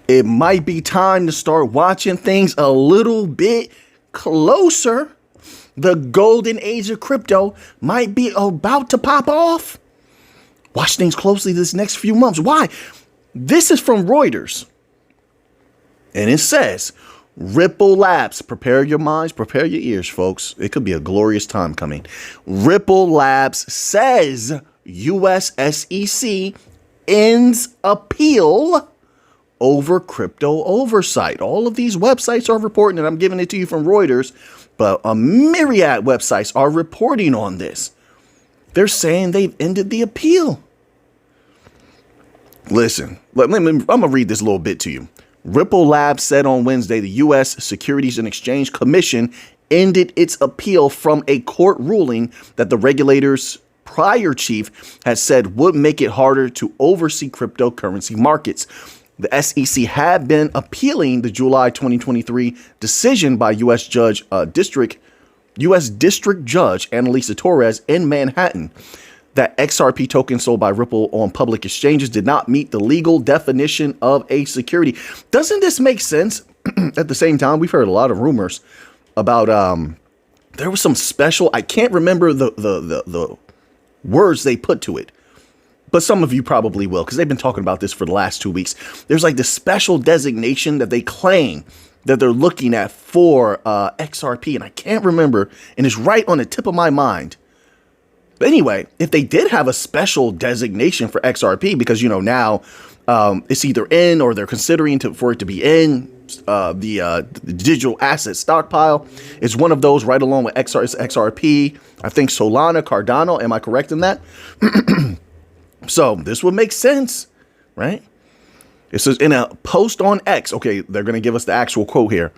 it might be time to start watching things a little bit closer. The golden age of crypto might be about to pop off. Watch things closely this next few months. Why? This is from Reuters. And it says, Ripple Labs, prepare your minds, prepare your ears, folks. It could be a glorious time coming. Ripple Labs says US SEC ends appeal over crypto oversight. All of these websites are reporting, and I'm giving it to you from Reuters, but a myriad websites are reporting on this. They're saying they've ended the appeal. Listen, I'm going to read this little bit to you. Ripple Labs said on Wednesday the U.S. Securities and Exchange Commission ended its appeal from a court ruling that the regulator's prior chief had said would make it harder to oversee cryptocurrency markets. The SEC had been appealing the July 2023 decision by U.S. District Judge Annalisa Torres in Manhattan that XRP tokens sold by Ripple on public exchanges did not meet the legal definition of a security. Doesn't this make sense? At the same time, we've heard a lot of rumors about there was some special, I can't remember the words they put to it, but some of you probably will, because they've been talking about this for the last 2 weeks. There's like this special designation that they claim that they're looking at for XRP, and I can't remember, and it's right on the tip of my mind. But anyway, if they did have a special designation for XRP, because, you know, now it's either in or they're considering for it to be in the digital asset stockpile. It's one of those right along with XRP. I think Solana, Cardano. Am I correct in that? So this would make sense, right? It says in a post on X. Okay, they're going to give us the actual quote here.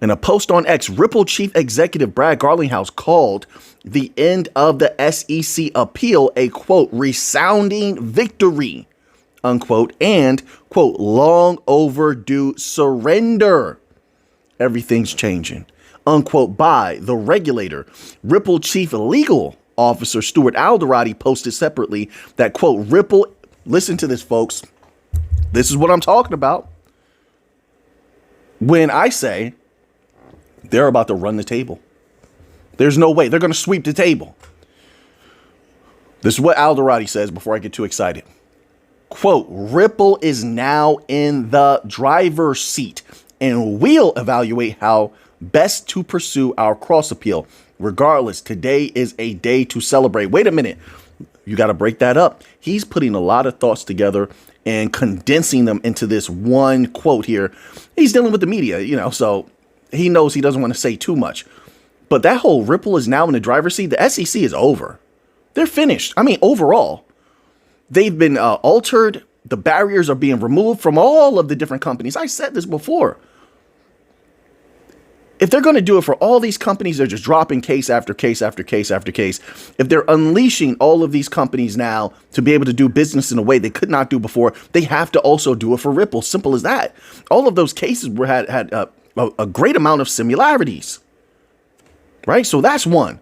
In a post on X, Ripple chief executive Brad Garlinghouse called the end of the SEC appeal a, quote, resounding victory, unquote, and, quote, long overdue surrender. Everything's changing, unquote, by the regulator. Ripple chief legal officer Stuart Alderati posted separately that, quote, Ripple, listen to this, folks. This is what I'm talking about when I say they're about to run the table. There's no way. They're going to sweep the table. This is what Alderati says before I get too excited. Quote, Ripple is now in the driver's seat and we'll evaluate how best to pursue our cross appeal. Regardless, today is a day to celebrate. Wait a minute. You got to break that up. He's putting a lot of thoughts together and condensing them into this one quote here. He's dealing with the media, you know, so he knows he doesn't want to say too much. But that whole Ripple is now in the driver's seat. The SEC is over. They're finished. I mean, overall, they've been altered. The barriers are being removed from all of the different companies. I said this before. If they're going to do it for all these companies, they're just dropping case after case after case after case. If they're unleashing all of these companies now to be able to do business in a way they could not do before, they have to also do it for Ripple. Simple as that. All of those cases had a great amount of similarities. Right? So that's one.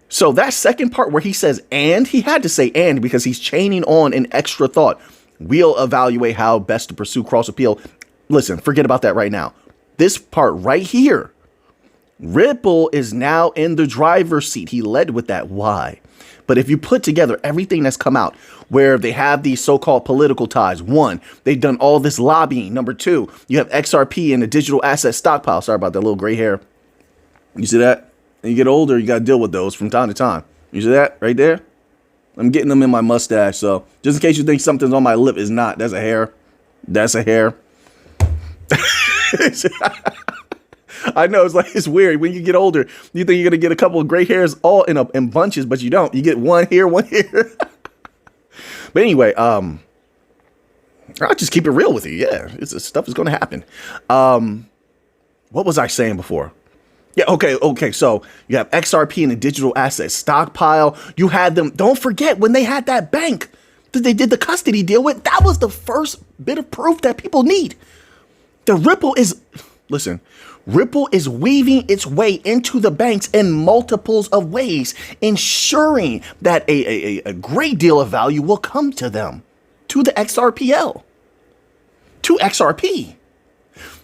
So that second part where he says, and he had to say and because he's chaining on an extra thought. We'll evaluate how best to pursue cross appeal. Listen, forget about that right now. This part right here. Ripple is now in the driver's seat. He led with that. Why? But if you put together everything that's come out where they have these so-called political ties, one, they've done all this lobbying. Number two, you have XRP in the digital asset stockpile. Sorry about that little gray hair. You see that? And you get older, you got to deal with those from time to time. You see that right there? I'm getting them in my mustache. So just in case you think something's on my lip, it's not. That's a hair. That's a hair. I know it's weird. When you get older, you think you're going to get a couple of gray hairs all in bunches, but you don't. You get one here, one here. But anyway, I'll just keep it real with you. Yeah, stuff is going to happen. What was I saying before? Yeah, okay. So you have XRP in the digital asset stockpile. You had them. Don't forget when they had that bank that they did the custody deal with. That was the first bit of proof that people need. The Ripple is weaving its way into the banks in multiples of ways, ensuring that a great deal of value will come to them, to the XRPL. to XRP.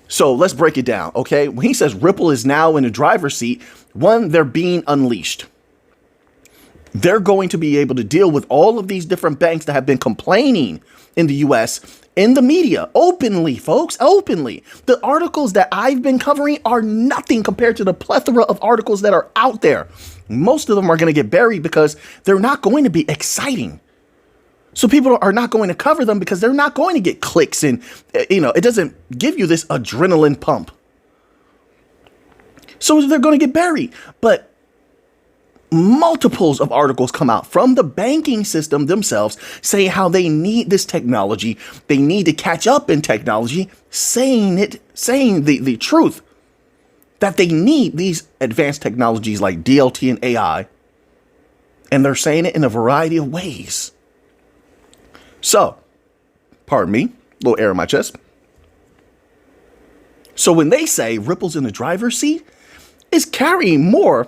So let's break it down, okay? When he says Ripple is now in the driver's seat, one, they're being unleashed. They're going to be able to deal with all of these different banks that have been complaining in the US in the media openly, folks, openly. The articles that I've been covering are nothing compared to the plethora of articles that are out there. Most of them are going to get buried because they're not going to be exciting. So people are not going to cover them because they're not going to get clicks, and, it doesn't give you this adrenaline pump. So they're going to get buried. But multiples of articles come out from the banking system themselves saying how they need this technology. They need to catch up in technology, saying the truth that they need these advanced technologies like DLT and AI. And they're saying it in a variety of ways. So, pardon me, a little air in my chest. So when they say Ripple's in the driver's seat, it's carrying more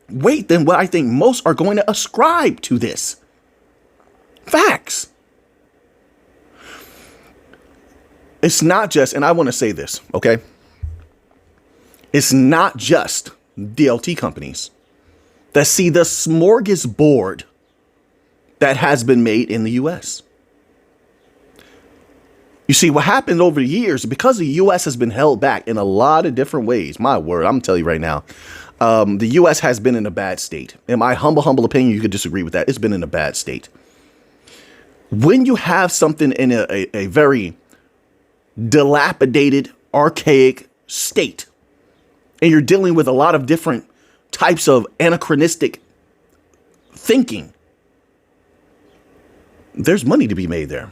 weight than what I think most are going to ascribe to this. Facts. It's not just, and I want to say this, okay? It's not just DLT companies that see the smorgasbord that has been made in the US. You see, what happened over the years, because the U.S. has been held back in a lot of different ways. My word, I'm telling you right now, the U.S. has been in a bad state. In my humble opinion, you could disagree with that. It's been in a bad state. When you have something in a very dilapidated, archaic state, and you're dealing with a lot of different types of anachronistic thinking, there's money to be made there.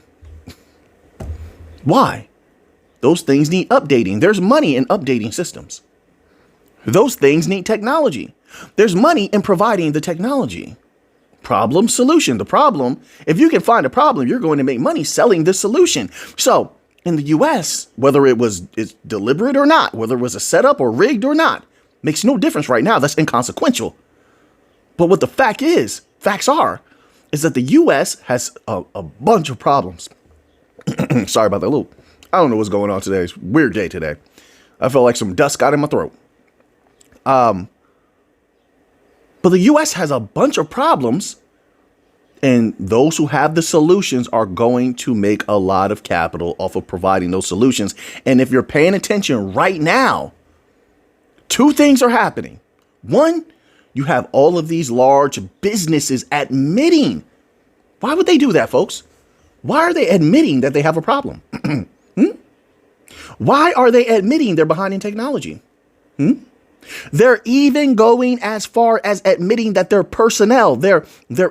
Why? Those things need updating. There's money in updating systems. Those things need technology. There's money in providing the technology. Problem, solution. The problem, if you can find a problem, you're going to make money selling the solution. So in the US, whether it's deliberate or not, whether it was a setup or rigged or not, makes no difference right now. That's inconsequential. But what the facts are, is that the US has a bunch of problems. Sorry about that. I don't know what's going on today. It's a weird day today. I felt like some dust got in my throat. But the U.S. has a bunch of problems, and those who have the solutions are going to make a lot of capital off of providing those solutions. And if you're paying attention right now, two things are happening. One, you have all of these large businesses admitting. Why would they do that, folks? Why are they admitting that they have a problem? Why are they admitting they're behind in technology? They're even going as far as admitting that their personnel, their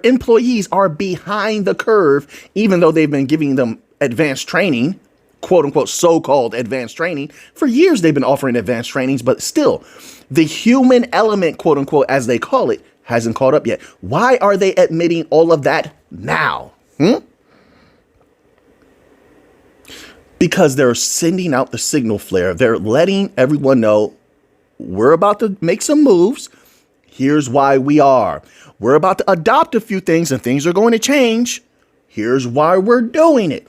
employees are behind the curve, even though they've been giving them advanced training, quote unquote, so-called advanced training. For years, they've been offering advanced trainings, but still the human element, quote unquote, as they call it, hasn't caught up yet. Why are they admitting all of that now? Because they're sending out the signal flare. They're letting everyone know we're about to make some moves. Here's why we are. We're about to adopt a few things and things are going to change. Here's why we're doing it.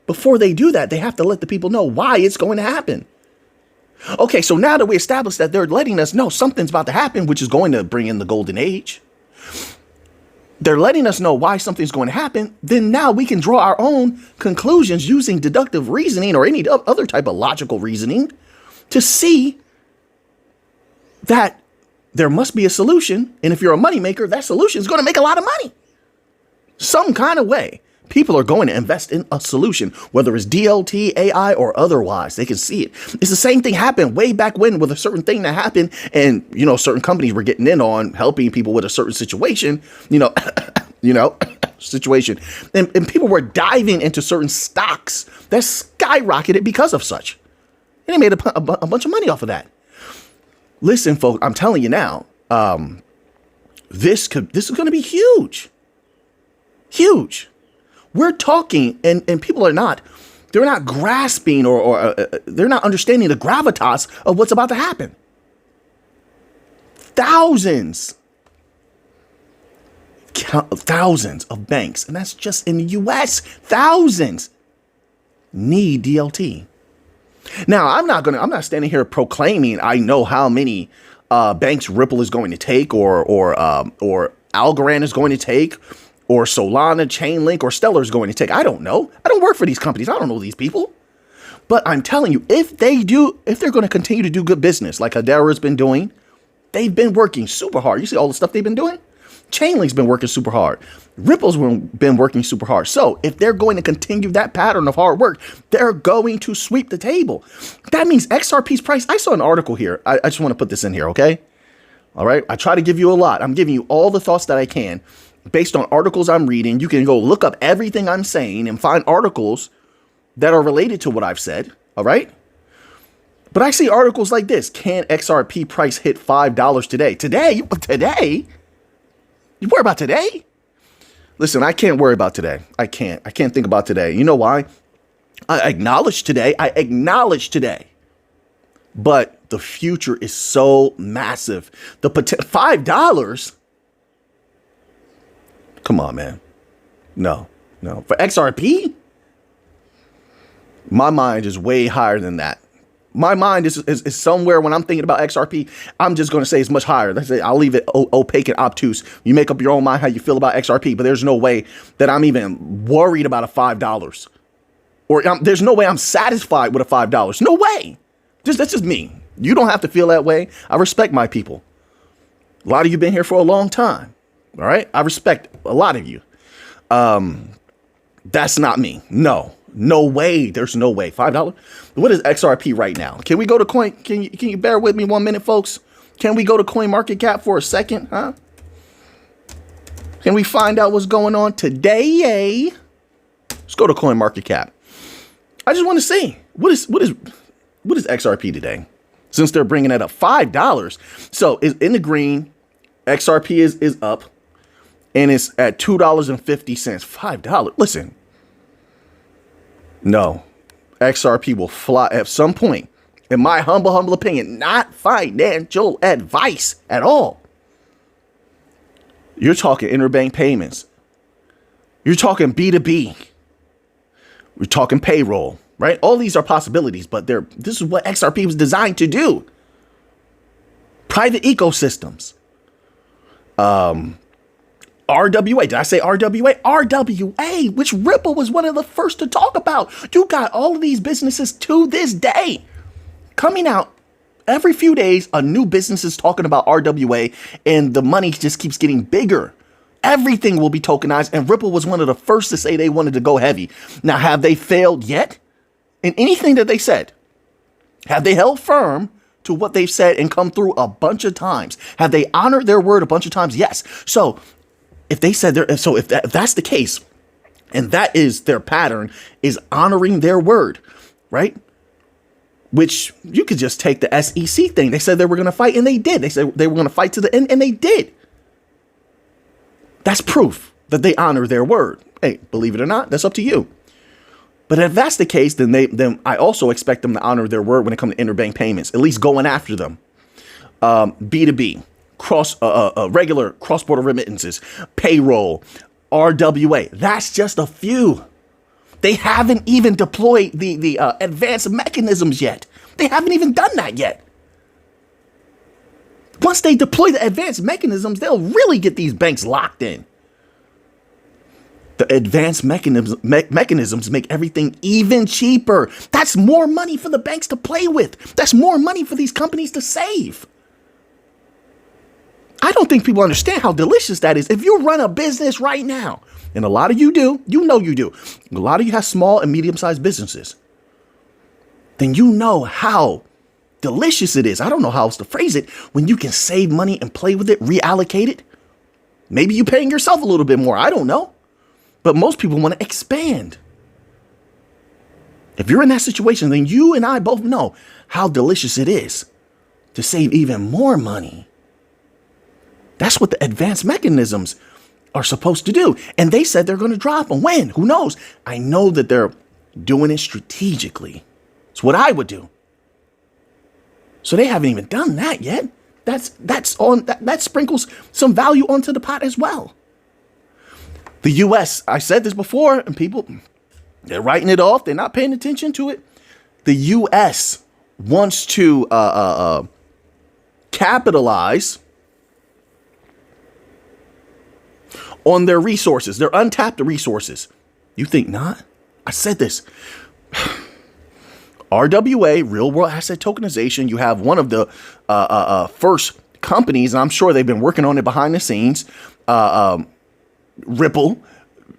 Before they do that, they have to let the people know why it's going to happen. Okay, so now that we established that they're letting us know something's about to happen, which is going to bring in the golden age, they're letting us know why something's going to happen, then now we can draw our own conclusions using deductive reasoning or any other type of logical reasoning to see that there must be a solution. And if you're a moneymaker, that solution is going to make a lot of money. Some kind of way. People are going to invest in a solution, whether it's DLT, AI, or otherwise. They can see it. It's the same thing happened way back when with a certain thing that happened. And, certain companies were getting in on helping people with a certain situation, situation. And people were diving into certain stocks that skyrocketed because of such. And they made a bunch of money off of that. Listen, folks, I'm telling you now, this is going to be huge. Huge. We're talking, and people they're not grasping or they're not understanding the gravitas of what's about to happen. Thousands of banks, and that's just in the US, thousands need DLT. Now, I'm not standing here proclaiming I know how many banks Ripple is going to take or Algorand is going to take or Solana, Chainlink, or Stellar is going to take. I don't know. I don't work for these companies. I don't know these people. But I'm telling you, if they're going to continue to do good business like Hedera's been doing, they've been working super hard. You see all the stuff they've been doing? Chainlink's been working super hard. Ripple's been working super hard. So if they're going to continue that pattern of hard work, they're going to sweep the table. That means XRP's price. I saw an article here. I just want to put this in here, okay? All right. I try to give you a lot. I'm giving you all the thoughts that I can based on articles I'm reading. You can go look up everything I'm saying and find articles that are related to what I've said. All right. But I see articles like this. Can XRP price hit $5 today? Today? You worry about today? Listen, I can't worry about today. I can't think about today. You know why? I acknowledge today. But the future is so massive. The $5? Come on, man. No. For XRP? My mind is way higher than that. My mind is somewhere when I'm thinking about XRP, I'm just going to say it's much higher. Let's say I'll leave it opaque and obtuse. You make up your own mind how you feel about XRP, but there's no way that I'm even worried about a $5. Or there's no way I'm satisfied with a $5. No way. That's just me. You don't have to feel that way. I respect my people. A lot of you been here for a long time. All right. I respect a lot of you. That's not me. No way. There's no way. $5. What is XRP right now? Can we go to coin? Can you bear with me 1 minute, folks? Can we go to CoinMarketCap for a second? Huh? Can we find out what's going on today? Let's go to CoinMarketCap. I just want to see what is XRP today, since they're bringing it up $5. So it's in the green. XRP is up, and it's at $2.50. $5. Listen. No, XRP will fly at some point. In my humble opinion, not financial advice at all. You're talking interbank payments. You're talking B2B. We're talking payroll, right? All these are possibilities, but this is what XRP was designed to do. Private ecosystems. RWA. Did I say RWA? RWA, which Ripple was one of the first to talk about. You got all of these businesses to this day coming out every few days. A new business is talking about RWA, and the money just keeps getting bigger. Everything will be tokenized, and Ripple was one of the first to say they wanted to go heavy. Now, have they failed yet in anything that they said? Have they held firm to what they've said and come through a bunch of times? Have they honored their word a bunch of times? Yes. So if they said if that's the case, and that is their pattern, is honoring their word, right? Which you could just take the SEC thing. They said they were going to fight, and they did. They said they were going to fight to the end, and they did. That's proof that they honor their word. Hey, believe it or not, that's up to you. But if that's the case, then I also expect them to honor their word when it comes to interbank payments, at least going after them. B2B. Regular cross-border remittances, payroll, RWA. That's just a few. They haven't even deployed the advanced mechanisms yet. They haven't even done that yet. Once they deploy the advanced mechanisms, they'll really get these banks locked in. The advanced mechanisms make everything even cheaper. That's more money for the banks to play with. That's more money for these companies to save. I don't think people understand how delicious that is. If you run a business right now, and a lot of you do, you do. A lot of you have small and medium-sized businesses. Then you know how delicious it is. I don't know how else to phrase it. When you can save money and play with it, reallocate it. Maybe you're paying yourself a little bit more. I don't know. But most people want to expand. If you're in that situation, then you and I both know how delicious it is to save even more money. That's what the advanced mechanisms are supposed to do. And they said they're going to drop them. When? Who knows? I know that they're doing it strategically. It's what I would do. So they haven't even done that yet. That sprinkles some value onto the pot as well. The US, I said this before, and people, They're writing it off. They're not paying attention to it. The U.S. wants to capitalize on their resources, their untapped resources. You think not? I said this. RWA, real world asset tokenization. You have one of the first companies, and I'm sure they've been working on it behind the scenes, Ripple,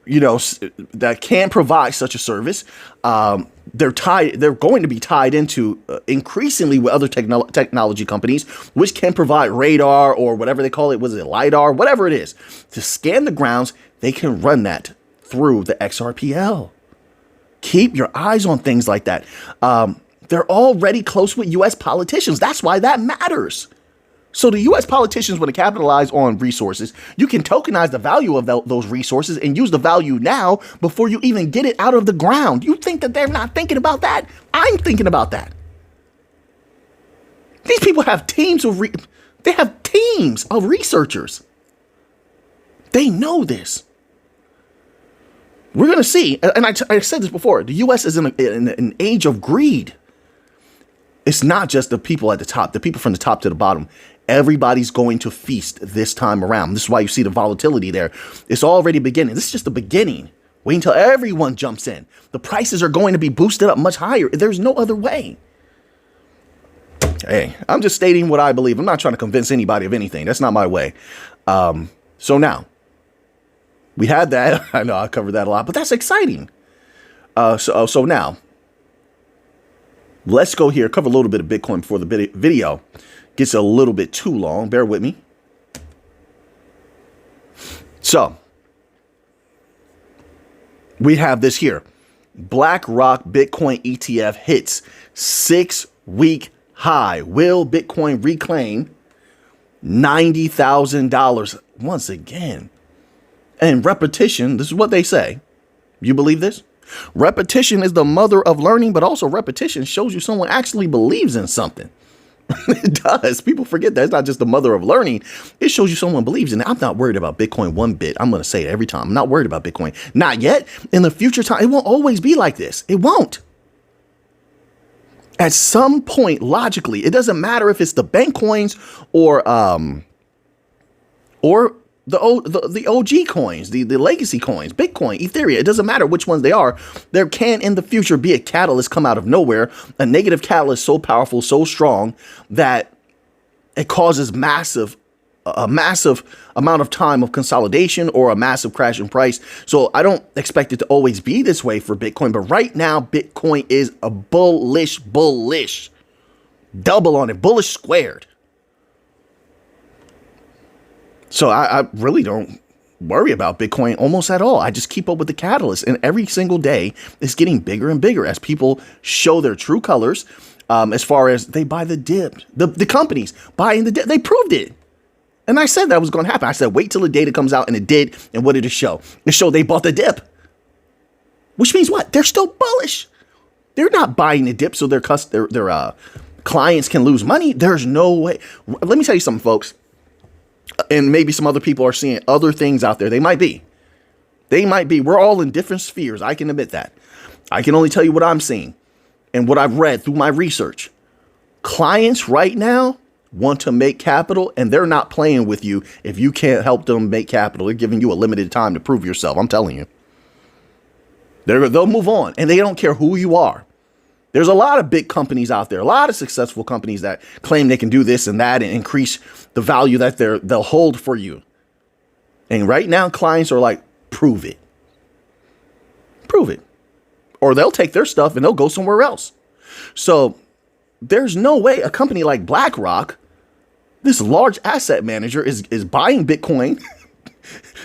that can provide such a service. They're going to be tied into increasingly with other technology companies, which can provide radar or whatever they call it. Was it LiDAR? Whatever it is to scan the grounds. They can run that through the XRPL. Keep your eyes on things like that. They're already close with U.S. politicians. That's why that matters. So the U.S. politicians want to capitalize on resources. You can tokenize the value of those resources and use the value now before you even get it out of the ground. You think that they're not thinking about that? I'm thinking about that. These people have teams of researchers. They know this. We're going to see, and I said this before, the U.S. is in an age of greed. It's not just the people at the top, the people from the top to the bottom. Everybody's going to feast this time around. This is why you see the volatility there. It's already beginning. This is just the beginning. Wait until everyone jumps in. The prices are going to be boosted up much higher. There's no other way. Hey, I'm just stating what I believe. I'm not trying to convince anybody of anything. That's not my way. So now, we had that. I know I covered that a lot, but that's exciting. So now, let's go here, cover a little bit of Bitcoin before the video gets a little bit too long. Bear with me. So, we have this here. BlackRock Bitcoin ETF hits 6-week high. Will Bitcoin reclaim $90,000 once again? And repetition, this is what they say. You believe this? Repetition is the mother of learning, but also repetition shows you someone actually believes in something. It does. People forget that. It's not just the mother of learning. It shows you someone believes in it. I'm not worried about Bitcoin one bit. I'm going to say it every time. I'm not worried about Bitcoin. Not yet. In the future time, it won't always be like this. It won't. At some point, logically, it doesn't matter if it's the bank coins or the OG coins, the legacy coins, Bitcoin, Ethereum. It doesn't matter which ones they are. There can in the future be a catalyst come out of nowhere, a negative catalyst so powerful, so strong that it causes a massive amount of time of consolidation or a massive crash in price. So I don't expect it to always be this way for Bitcoin. But right now, Bitcoin is a bullish, double on it, bullish squared. So I really don't worry about Bitcoin almost at all. I just keep up with the catalyst, and every single day it's getting bigger and bigger as people show their true colors. As far as they buy the dip, the companies buying the dip, they proved it. And I said that was going to happen. I said, wait till the data comes out, and it did. And what did it show? It showed they bought the dip, which means what? They're still bullish. They're not buying the dip so their clients can lose money. There's no way. Let me tell you something, folks. And maybe some other people are seeing other things out there. They might be. We're all in different spheres. I can admit that. I can only tell you what I'm seeing and what I've read through my research. Clients right now want to make capital, and they're not playing with you if you can't help them make capital. They're giving you a limited time to prove yourself. I'm telling you. They'll move on, and they don't care who you are. There's a lot of big companies out there, a lot of successful companies that claim they can do this and that and increase the value that they'll hold for you. And right now, clients are like, prove it. Prove it. Or they'll take their stuff and they'll go somewhere else. So there's no way a company like BlackRock, this large asset manager, is buying Bitcoin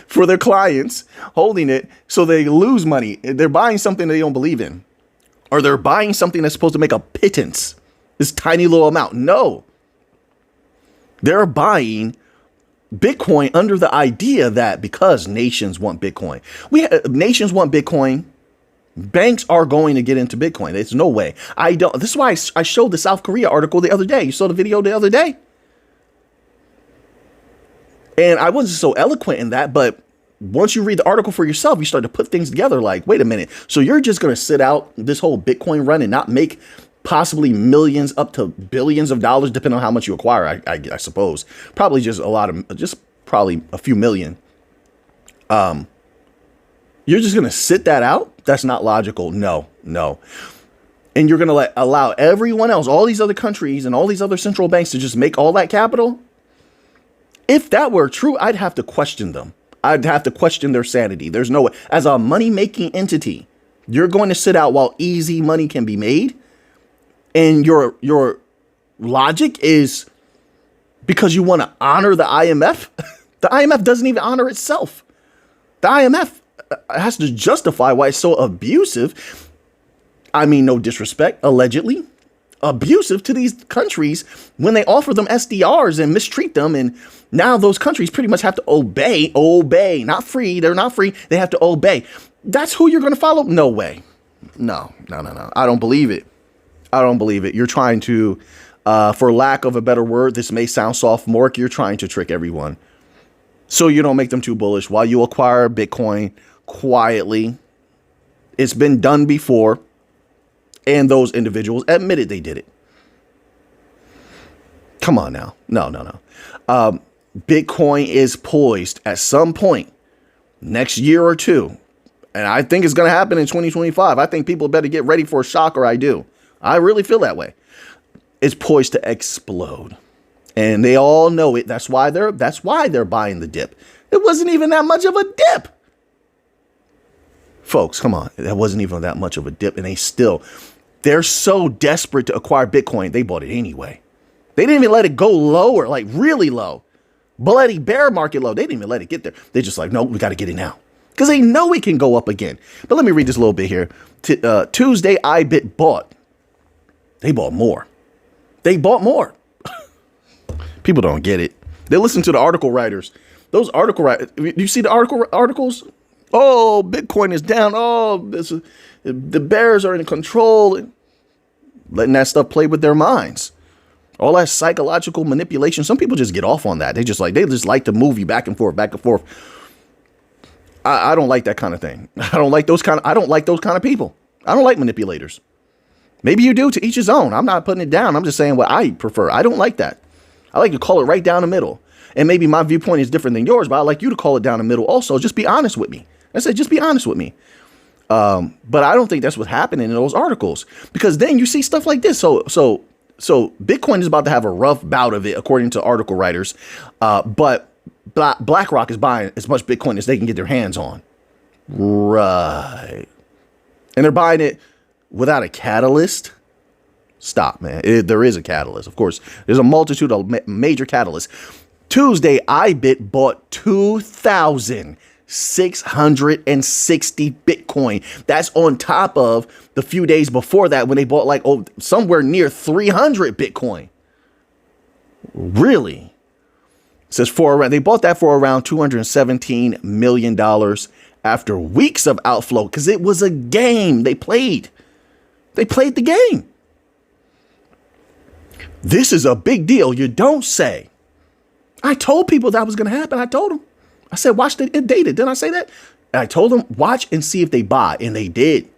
for their clients, holding it so they lose money. They're buying something they don't believe in. Or they're buying something that's supposed to make a pittance, this tiny little amount. No. They're buying Bitcoin under the idea that because nations want Bitcoin. Nations want Bitcoin. Banks are going to get into Bitcoin. There's no way. This is why I showed the South Korea article the other day. You saw the video the other day? And I wasn't so eloquent in that, but once you read the article for yourself, you start to put things together like, wait a minute. So you're just going to sit out this whole Bitcoin run and not make possibly millions up to billions of dollars, depending on how much you acquire, I suppose. Probably just probably a few million. You're just going to sit that out? That's not logical. No. And you're going to allow everyone else, all these other countries and all these other central banks to just make all that capital? If that were true, I'd have to question them. I'd have to question their sanity. There's no way. As a money-making entity, you're going to sit out while easy money can be made. And your logic is because you want to honor the IMF. The IMF doesn't even honor itself. The IMF has to justify why it's so abusive. I mean, no disrespect, allegedly abusive to these countries when they offer them SDRs and mistreat them. And now those countries pretty much have to obey, not free. They're not free. They have to obey. That's who you're going to follow. No way. No. I don't believe it. You're trying to, for lack of a better word, this may sound sophomoric. You're trying to trick everyone so you don't make them too bullish while you acquire Bitcoin quietly. It's been done before. And those individuals admitted they did it. Come on now. No. Bitcoin is poised at some point next year or two. And I think it's going to happen in 2025. I think people better get ready for a shock, or I do. I really feel that way. It's poised to explode. And they all know it. That's why they're buying the dip. It wasn't even that much of a dip. Folks, come on. That wasn't even that much of a dip. And they're so desperate to acquire Bitcoin, they bought it anyway. They didn't even let it go lower, like really low. Bloody bear market low. They didn't even let it get there. They're just like, no, we got to get it now. Because they know it can go up again. But let me read this a little bit here. Tuesday, IBIT bought. They bought more. People don't get it. They listen to the article writers. Those article writers, you see the articles? Oh, Bitcoin is down. Oh, the bears are in control. Letting that stuff play with their minds. All that psychological manipulation. Some people just get off on that. They just like to move you back and forth. I don't like that kind of thing. I don't like those kind of people. I don't like manipulators. Maybe you do, to each his own. I'm not putting it down. I'm just saying what I prefer. I don't like that. I like to call it right down the middle. And maybe my viewpoint is different than yours, but I like you to call it down the middle also. Just be honest with me. I said, just be honest with me. But I don't think that's what's happening in those articles, because then you see stuff like this. So Bitcoin is about to have a rough bout of it, according to article writers. But BlackRock is buying as much Bitcoin as they can get their hands on. Right. And they're buying it without a catalyst. Stop, man. There is a catalyst. Of course, there's a multitude of major catalysts. Tuesday, IBIT bought 2,660 Bitcoin. That's on top of the few days before that when they bought somewhere near 300 Bitcoin. Really? It says they bought that for around $217 million after weeks of outflow, because it was a game they played. They played the game. This is a big deal. You don't say. I told people that was going to happen. I told them. I said, watch it data. Didn't I say that? And I told them, watch and see if they buy. And they did.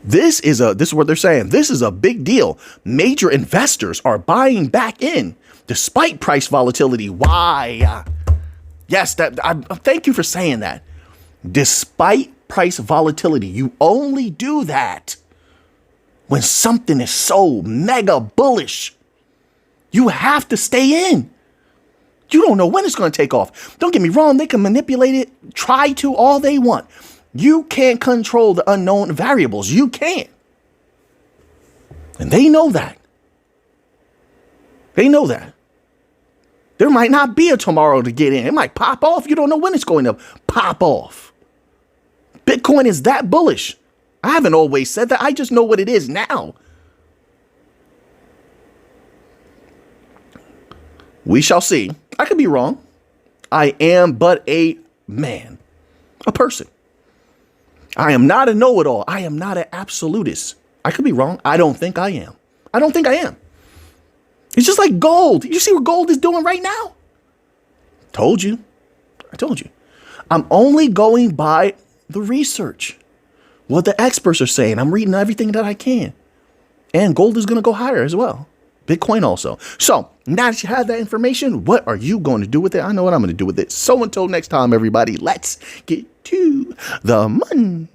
This is what they're saying. This is a big deal. Major investors are buying back in despite price volatility. Why? Yes, thank you for saying that. Despite price volatility, you only do that when something is so mega bullish. You have to stay in. You don't know when it's going to take off. Don't get me wrong. They can manipulate it, try to all they want. You can't control the unknown variables. You can't. And they know that. They know that. There might not be a tomorrow to get in. It might pop off. You don't know when it's going to pop off. Bitcoin is that bullish. I haven't always said that. I just know what it is now. We shall see. I could be wrong. I am but a man, a person. I am not a know-it-all. I am not an absolutist. I could be wrong. I don't think I am. It's just like gold. You see what gold is doing right now? Told you. I told you. I'm only going by the research, what the experts are saying. I'm reading everything that I can. And gold is going to go higher as well. Bitcoin also. So now that you have that information, what are you going to do with it? I know what I'm going to do with it. So until next time, everybody, let's get to the Monday.